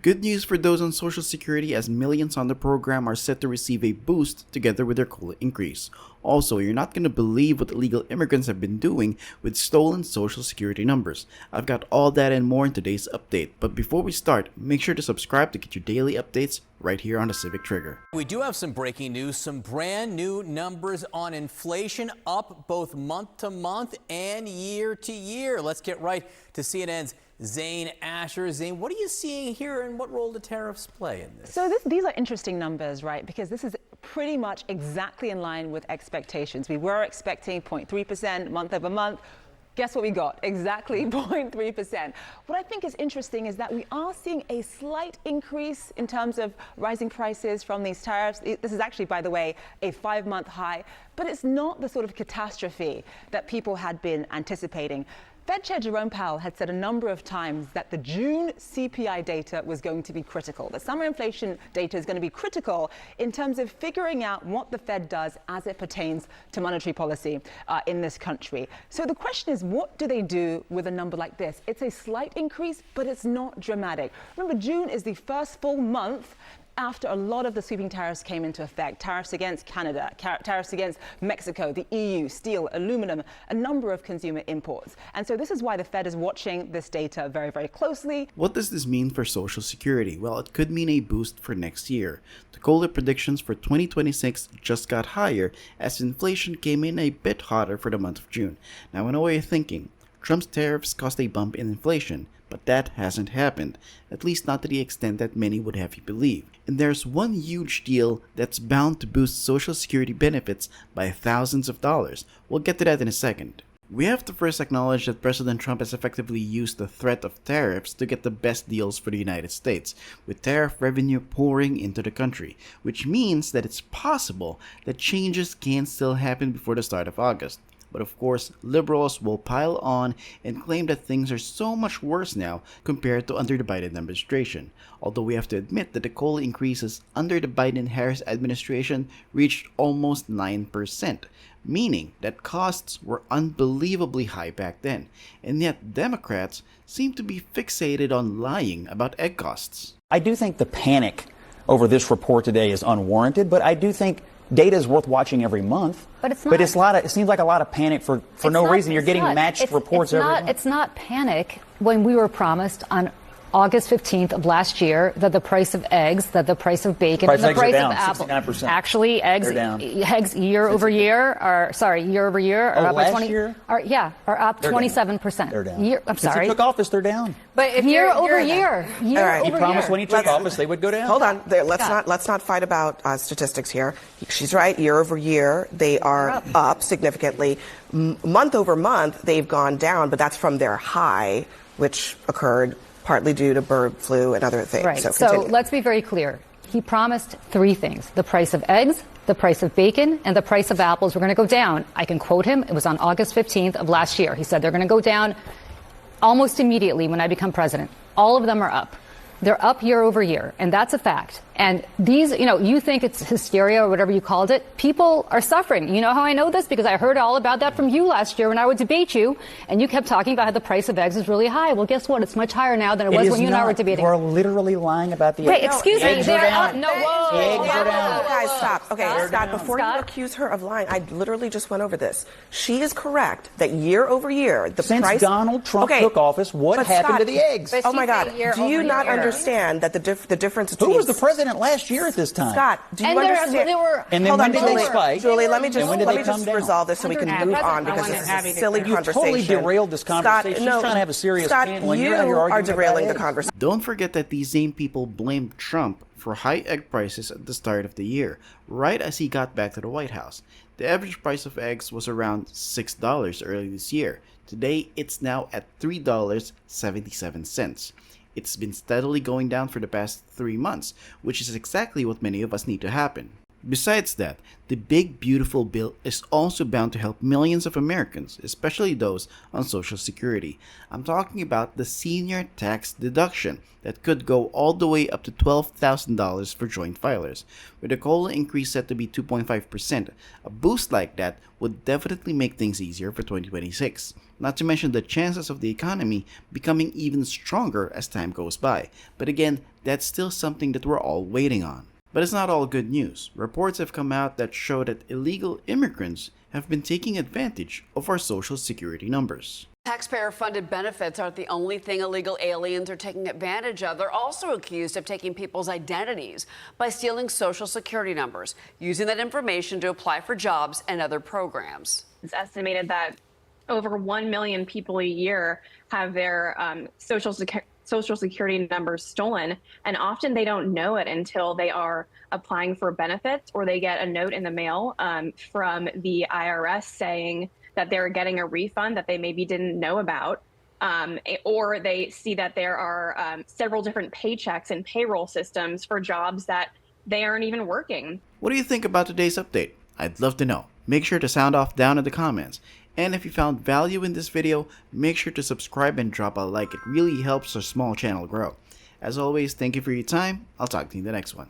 Good news for those on Social Security, as millions on the program are set to receive a boost together with their COLA increase. Also, you're not going to believe what illegal immigrants have been doing with stolen Social Security numbers. I've got all that and more in today's update, but before we start, make sure to subscribe to get your daily updates right here on the Civic Trigger. We do have some breaking news, some brand new numbers on inflation, up both month to month and year to year. Let's get right to CNN's Zane Asher. Zane, what are you seeing here and what role do tariffs play in this? So these are interesting numbers, right? Because this is pretty much exactly in line with expectations. We were expecting 0.3% month over month. Guess what we got? Exactly 0.3%. What I think is interesting is that we are seeing a slight increase in terms of rising prices from these tariffs. This is actually, by the way, a 5-month high, but it's not the sort of catastrophe that people had been anticipating. Fed Chair Jerome Powell had said a number of times that the June CPI data was going to be critical. The summer inflation data is going to be critical in terms of figuring out what the Fed does as it pertains to monetary policy in this country. So the question is, what do they do with a number like this? It's a slight increase, but it's not dramatic. Remember, June is the first full month after a lot of the sweeping tariffs came into effect. Tariffs against Canada, tariffs against Mexico, the EU, steel, aluminum, a number of consumer imports. And so this is why the Fed is watching this data very, very closely. What does this mean for Social Security? Well, it could mean a boost for next year. The COLA predictions for 2026 just got higher as inflation came in a bit hotter for the month of June. Now, I know what you're thinking. Trump's tariffs caused a bump in inflation, but that hasn't happened, at least not to the extent that many would have you believe. And there's one huge deal that's bound to boost Social Security benefits by thousands of dollars. We'll get to that in a second. We have to first acknowledge that President Trump has effectively used the threat of tariffs to get the best deals for the United States, with tariff revenue pouring into the country, which means that it's possible that changes can still happen before the start of August. But of course, liberals will pile on and claim that things are so much worse now compared to under the Biden administration. Although we have to admit that the COLA increases under the Biden-Harris administration reached almost 9%, meaning that costs were unbelievably high back then. And yet Democrats seem to be fixated on lying about egg costs. I do think the panic over this report today is unwarranted, but I do think data is worth watching every month. But it's not. It seems like a lot of panic for no reason. You're getting matched reports every month. It's not panic when we were promised on August 15th of last year that the price of eggs, that the price of bacon, and the price of apples. 69%. Actually, eggs year over year are up by 20. Are up 27%. They're down. I'm Since sorry. he took office, they're down. But if year over year. All right. He promised when he took office they would go down. Hold on. Let's not fight about statistics here. She's right. Year over year, they are up significantly. Month over month, they've gone down, but that's from their high, which occurred partly due to bird flu and other things. Right. So let's be very clear. He promised 3 things: the price of eggs, the price of bacon, and the price of apples were going to go down. I can quote him. It was on August 15th of last year. He said they're going to go down almost immediately when I become president. All of them are up. They're up year over year, and that's a fact. And these, you think it's hysteria or whatever you called it. People are suffering. You know how I know this? Because I heard all about that from you last year when I would debate you, and you kept talking about how the price of eggs is really high. Well, guess what? It's much higher now than it was when you and I were debating. We're literally lying about the eggs. Wait, excuse me. They're up. No, whoa. The eggs are down. Guys, stop. Okay, Scott, before you Scott? accuse her of lying, I literally just went over this. She is correct that year over year, the Since price... Donald Trump took office, what happened Scott, to the eggs? Oh, my God. Do you not understand that the difference between... Who was the president last year at this time? Scott, do you understand? And then when did they spike? Julie, let me just down? resolve this so we can move on, because this is a silly conversation. You totally derailed this conversation. She's trying to have a serious panel, and you're out here arguing are derailing the about conversation. Don't forget that these same people blamed Trump for high egg prices at the start of the year, right as he got back to the White House. The average price of eggs was around $6 early this year. Today, it's now at $3.77. It's been steadily going down for the past 3 months, which is exactly what many of us need to happen. Besides that, the big beautiful bill is also bound to help millions of Americans, especially those on Social Security. I'm talking about the senior tax deduction that could go all the way up to $12,000 for joint filers. With the COLA increase set to be 2.5%, a boost like that would definitely make things easier for 2026. Not to mention the chances of the economy becoming even stronger as time goes by. But again, that's still something that we're all waiting on. But it's not all good news. Reports have come out that show that illegal immigrants have been taking advantage of our Social Security numbers. Taxpayer-funded benefits aren't the only thing illegal aliens are taking advantage of. They're also accused of taking people's identities by stealing Social Security numbers, using that information to apply for jobs and other programs. It's estimated that over 1 million people a year have their Social Security numbers stolen, and often they don't know it until they are applying for benefits or they get a note in the mail from the IRS saying that they're getting a refund that they maybe didn't know about, or they see that there are several different paychecks and payroll systems for jobs that they aren't even working. What do you think about today's update? I'd love to know. Make sure to sound off down in the comments. And if you found value in this video, make sure to subscribe and drop a like. It really helps our small channel grow. As always, thank you for your time. I'll talk to you in the next one.